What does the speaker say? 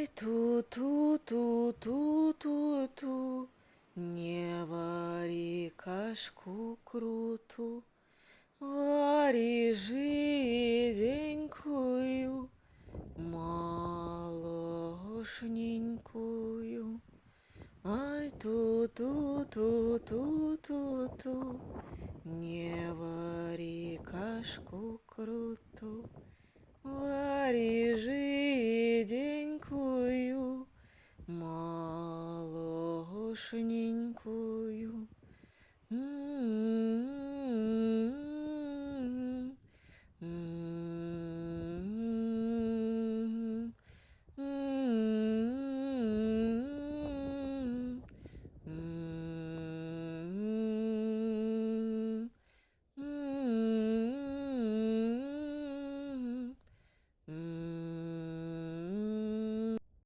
Ай, ту-ту-ту-ту-ту-ту, не вари кашку круту, вари жиденькую, молошненькую. Ай, ту-ту-ту-ту-ту-ту, не вари кашку круту, вари жиденькую, молошненькую.